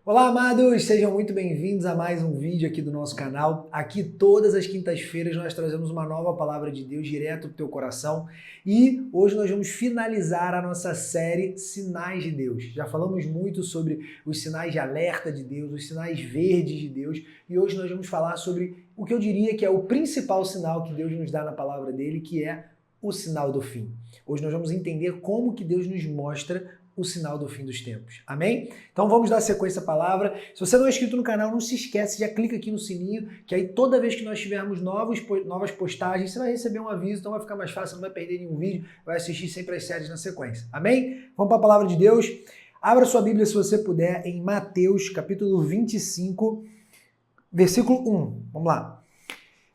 Olá, amados! Sejam muito bem-vindos a mais um vídeo aqui do nosso canal. Aqui todas as quintas-feiras nós trazemos uma nova palavra de Deus direto para o teu coração e hoje nós vamos finalizar a nossa série Sinais de Deus. Já falamos muito sobre os sinais de alerta de Deus, os sinais verdes de Deus e hoje nós vamos falar sobre o que eu diria que é o principal sinal que Deus nos dá na palavra dele, que é o sinal do fim. Hoje nós vamos entender como que Deus nos mostra o sinal do fim dos tempos. Amém? Então vamos dar sequência à palavra. Se você não é inscrito no canal, não se esquece, já clica aqui no sininho, que aí toda vez que nós tivermos novas postagens, você vai receber um aviso, então vai ficar mais fácil, não vai perder nenhum vídeo, vai assistir sempre as séries na sequência. Amém? Vamos para a palavra de Deus. Abra sua Bíblia, se você puder, em Mateus, capítulo 25, versículo 1. Vamos lá.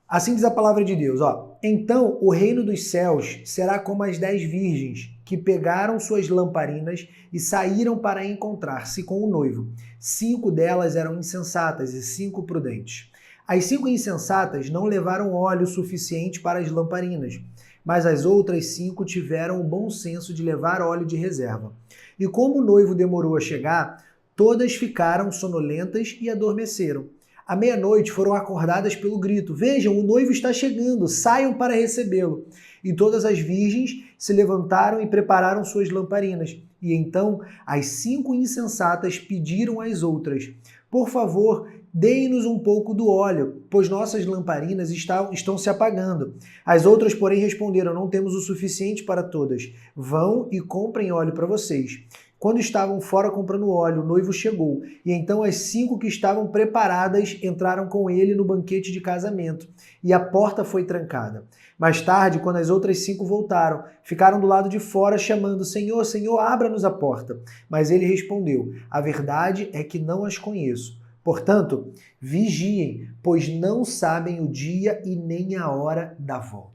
Assim diz a palavra de Deus, ó. Então o reino dos céus será como as 10 virgens que pegaram suas lamparinas e saíram para encontrar-se com o noivo. 5 delas eram insensatas e 5 prudentes. As 5 insensatas não levaram óleo suficiente para as lamparinas, mas as outras 5 tiveram o bom senso de levar óleo de reserva. E como o noivo demorou a chegar, todas ficaram sonolentas e adormeceram. À meia-noite foram acordadas pelo grito: "Vejam, o noivo está chegando, saiam para recebê-lo." E todas as virgens se levantaram e prepararam suas lamparinas. E então as 5 insensatas pediram às outras: "Por favor, deem-nos um pouco do óleo, pois nossas lamparinas estão se apagando." As outras, porém, responderam: "Não temos o suficiente para todas. Vão e comprem óleo para vocês." Quando estavam fora comprando óleo, o noivo chegou, e então as 5 que estavam preparadas entraram com ele no banquete de casamento, e a porta foi trancada. Mais tarde, quando as outras 5 voltaram, ficaram do lado de fora chamando: "Senhor, Senhor, abra-nos a porta." Mas ele respondeu: "A verdade é que não as conheço. Portanto, vigiem, pois não sabem o dia e nem a hora da volta."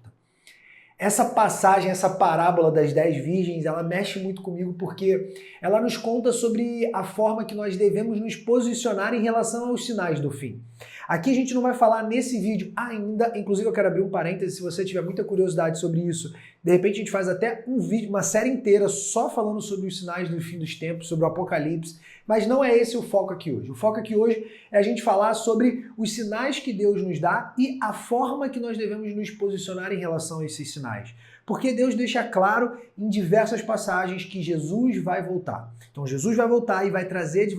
Essa passagem, essa parábola das 10 virgens, ela mexe muito comigo porque ela nos conta sobre a forma que nós devemos nos posicionar em relação aos sinais do fim. Aqui a gente não vai falar nesse vídeo ainda, inclusive eu quero abrir um parêntese, se você tiver muita curiosidade sobre isso, de repente a gente faz até um vídeo, uma série inteira só falando sobre os sinais do fim dos tempos, sobre o Apocalipse, mas não é esse o foco aqui hoje. O foco aqui hoje é a gente falar sobre os sinais que Deus nos dá e a forma que nós devemos nos posicionar em relação a esses sinais. Porque Deus deixa claro em diversas passagens que Jesus vai voltar. Então Jesus vai voltar e vai trazer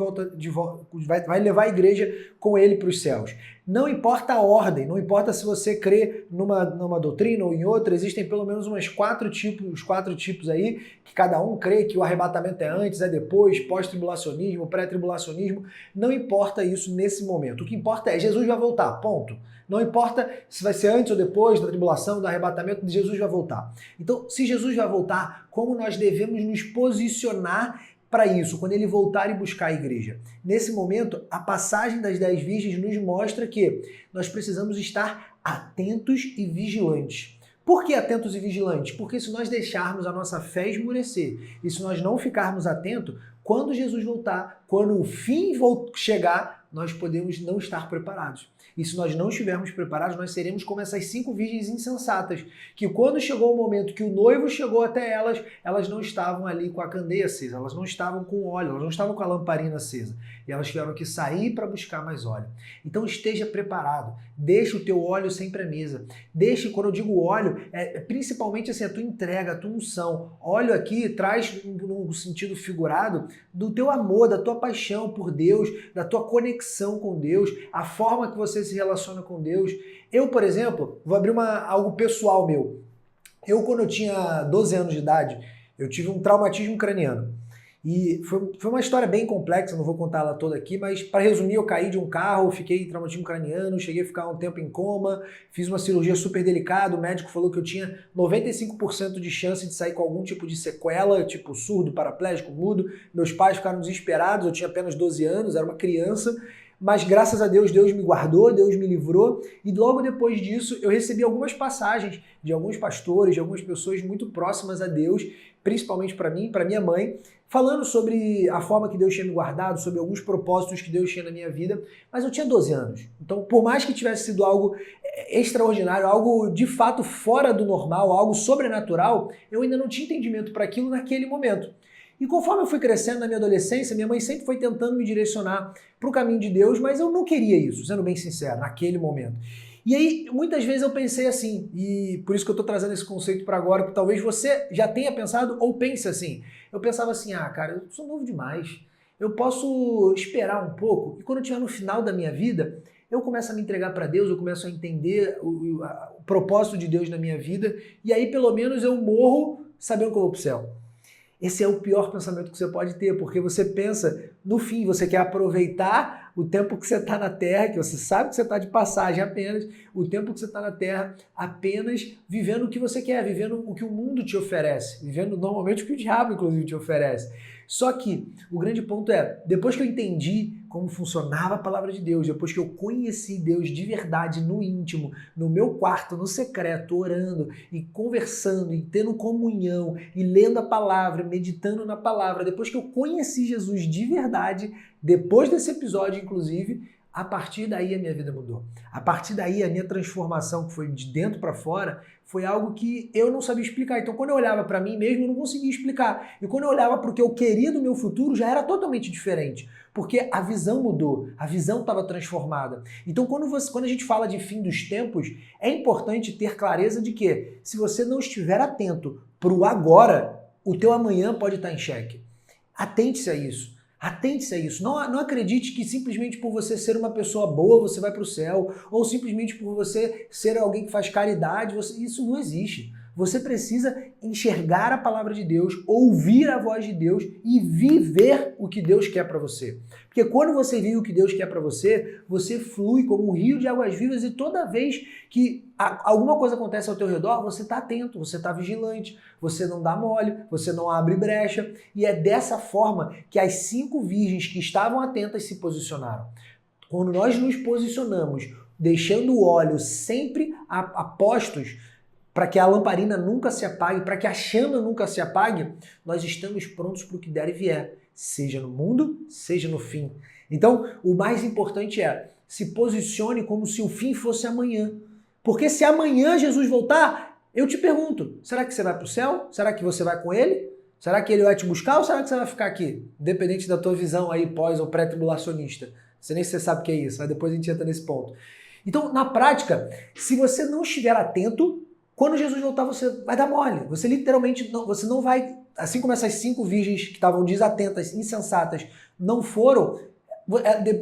vai levar a igreja com ele para os céus. Não importa a ordem, não importa se você crê numa doutrina ou em outra, existem pelo menos os 4 tipos aí, que cada um crê que o arrebatamento é antes, é depois, pós-tribulacionismo, pré-tribulacionismo, não importa isso nesse momento. O que importa é Jesus vai voltar, ponto. Não importa se vai ser antes ou depois da tribulação, do arrebatamento, Jesus vai voltar. Então, se Jesus vai voltar, como nós devemos nos posicionar para isso, quando ele voltar e buscar a igreja? Nesse momento, a passagem das 10 virgens nos mostra que nós precisamos estar atentos e vigilantes. Por que atentos e vigilantes? Porque se nós deixarmos a nossa fé esmorecer e se nós não ficarmos atentos, quando Jesus voltar, quando o fim chegar, nós podemos não estar preparados. E se nós não estivermos preparados, nós seremos como essas 5 virgens insensatas, que quando chegou o momento que o noivo chegou até elas, elas não estavam ali com a candeia acesa, elas não estavam com óleo, elas não estavam com a lamparina acesa. E elas tiveram que sair para buscar mais óleo. Então esteja preparado, deixa o teu óleo sempre à mesa. Deixe, quando eu digo óleo, principalmente assim, a tua entrega, a tua unção. Óleo aqui traz no sentido figurado do teu amor, da tua paixão por Deus, da tua conexão com Deus, a forma que você se relaciona com Deus. Eu, por exemplo, vou abrir algo pessoal meu. Quando eu tinha 12 anos de idade, eu tive um traumatismo craniano. E foi uma história bem complexa, não vou contar ela toda aqui, mas para resumir, eu caí de um carro, fiquei traumatismo craniano, cheguei a ficar um tempo em coma, fiz uma cirurgia super delicada, o médico falou que eu tinha 95% de chance de sair com algum tipo de sequela, tipo surdo, paraplégico, mudo. Meus pais ficaram desesperados, eu tinha apenas 12 anos, era uma criança, mas graças a Deus, Deus me guardou, Deus me livrou, e logo depois disso eu recebi algumas passagens de alguns pastores, de algumas pessoas muito próximas a Deus, principalmente para mim, para minha mãe, falando sobre a forma que Deus tinha me guardado, sobre alguns propósitos que Deus tinha na minha vida, mas eu tinha 12 anos. Então, por mais que tivesse sido algo extraordinário, algo de fato fora do normal, algo sobrenatural, eu ainda não tinha entendimento para aquilo naquele momento. E conforme eu fui crescendo na minha adolescência, minha mãe sempre foi tentando me direcionar para o caminho de Deus, mas eu não queria isso, sendo bem sincero, naquele momento. E aí, muitas vezes eu pensei assim, e por isso que eu estou trazendo esse conceito para agora, que talvez você já tenha pensado ou pense assim. Eu pensava assim, cara, eu sou novo demais, eu posso esperar um pouco, e quando eu estiver no final da minha vida, eu começo a me entregar para Deus, eu começo a entender o propósito de Deus na minha vida, e aí pelo menos eu morro sabendo que eu vou para o céu. Esse é o pior pensamento que você pode ter, porque você pensa, no fim, você quer aproveitar o tempo que você está na Terra, que você sabe que você está de passagem apenas, o tempo que você está na Terra apenas vivendo o que você quer, vivendo o que o mundo te oferece, vivendo normalmente o que o diabo, inclusive, te oferece. Só que o grande ponto é, depois que eu entendi como funcionava a palavra de Deus, depois que eu conheci Deus de verdade no íntimo, no meu quarto, no secreto, orando e conversando e tendo comunhão e lendo a palavra, meditando na palavra, depois que eu conheci Jesus de verdade, depois desse episódio, inclusive, a partir daí a minha vida mudou. A partir daí a minha transformação, que foi de dentro para fora, foi algo que eu não sabia explicar. Então quando eu olhava para mim mesmo, eu não conseguia explicar. E quando eu olhava para o que eu queria do meu futuro, já era totalmente diferente. Porque a visão mudou, a visão estava transformada. Então quando a gente fala de fim dos tempos, é importante ter clareza de que se você não estiver atento para o agora, o teu amanhã pode estar em xeque. Atente-se a isso. Atente-se a isso. Não acredite que simplesmente por você ser uma pessoa boa você vai para o céu, ou simplesmente por você ser alguém que faz caridade, isso não existe. Você precisa enxergar a palavra de Deus, ouvir a voz de Deus e viver o que Deus quer para você. Porque quando você vive o que Deus quer para você, você flui como um rio de águas vivas e toda vez que alguma coisa acontece ao teu redor, você está atento, você está vigilante, você não dá mole, você não abre brecha. E é dessa forma que as 5 virgens que estavam atentas se posicionaram. Quando nós nos posicionamos, deixando o óleo sempre a postos, para que a lamparina nunca se apague, para que a chama nunca se apague, nós estamos prontos para o que der e vier, seja no mundo, seja no fim. Então, o mais importante é, se posicione como se o fim fosse amanhã. Porque se amanhã Jesus voltar, eu te pergunto, será que você vai para o céu? Será que você vai com ele? Será que ele vai te buscar ou será que você vai ficar aqui? Independente da tua visão aí pós ou pré-tribulacionista. Você nem sabe o que é isso, mas depois a gente entra nesse ponto. Então, na prática, se você não estiver atento, quando Jesus voltar, você vai dar mole. Você literalmente você não vai, assim como essas 5 virgens que estavam desatentas, insensatas, não foram,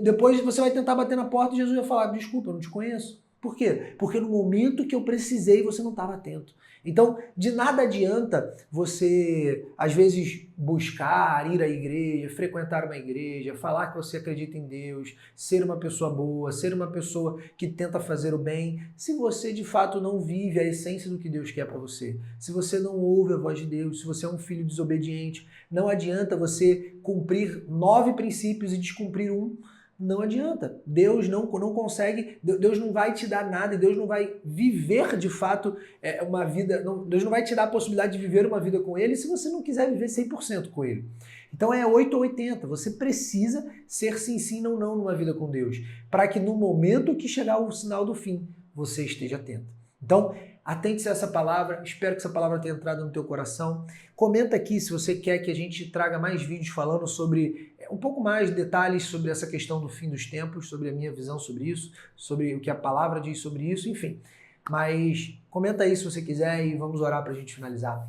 depois você vai tentar bater na porta e Jesus vai falar, desculpa, eu não te conheço. Por quê? Porque no momento que eu precisei, você não estava atento. Então, de nada adianta você, às vezes, buscar, ir à igreja, frequentar uma igreja, falar que você acredita em Deus, ser uma pessoa boa, ser uma pessoa que tenta fazer o bem, se você, de fato, não vive a essência do que Deus quer para você. Se você não ouve a voz de Deus, se você é um filho desobediente, não adianta você cumprir 9 princípios e descumprir um. Não adianta. Deus não consegue, Deus não vai te dar nada e Deus não vai viver de fato uma vida, Deus não vai te dar a possibilidade de viver uma vida com Ele se você não quiser viver 100% com Ele. Então é 8 ou 80, você precisa ser sim ou não numa vida com Deus, para que no momento que chegar o sinal do fim, você esteja atento. Então, atente-se a essa palavra, espero que essa palavra tenha entrado no teu coração. Comenta aqui se você quer que a gente traga mais vídeos falando sobre um pouco mais de detalhes sobre essa questão do fim dos tempos, sobre a minha visão sobre isso, sobre o que a palavra diz sobre isso, enfim. Mas comenta aí se você quiser e vamos orar para a gente finalizar.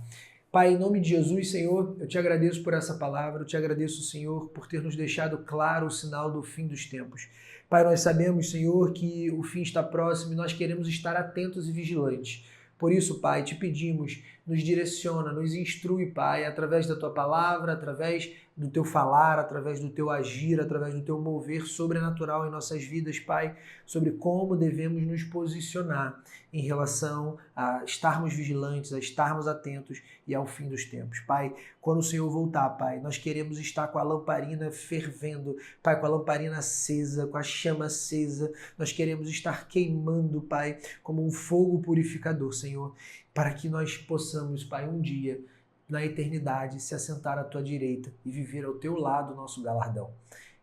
Pai, em nome de Jesus, Senhor, eu te agradeço por essa palavra, eu te agradeço, Senhor, por ter nos deixado claro o sinal do fim dos tempos. Pai, nós sabemos, Senhor, que o fim está próximo e nós queremos estar atentos e vigilantes. Por isso, Pai, te pedimos, nos direciona, nos instrui, Pai, através da tua palavra, através do teu falar, através do teu agir, através do teu mover sobrenatural em nossas vidas, Pai, sobre como devemos nos posicionar em relação a estarmos vigilantes, a estarmos atentos e ao fim dos tempos. Pai, quando o Senhor voltar, Pai, nós queremos estar com a lamparina fervendo, Pai, com a lamparina acesa, com a chama acesa, nós queremos estar queimando, Pai, como um fogo purificador, Senhor, para que nós possamos, Pai, um dia, na eternidade, se assentar à tua direita e viver ao teu lado o nosso galardão.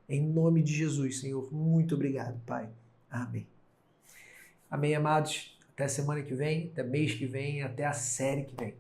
Em nome de Jesus, Senhor, muito obrigado, Pai. Amém. Amém, amados. Até semana que vem, até mês que vem, até a série que vem.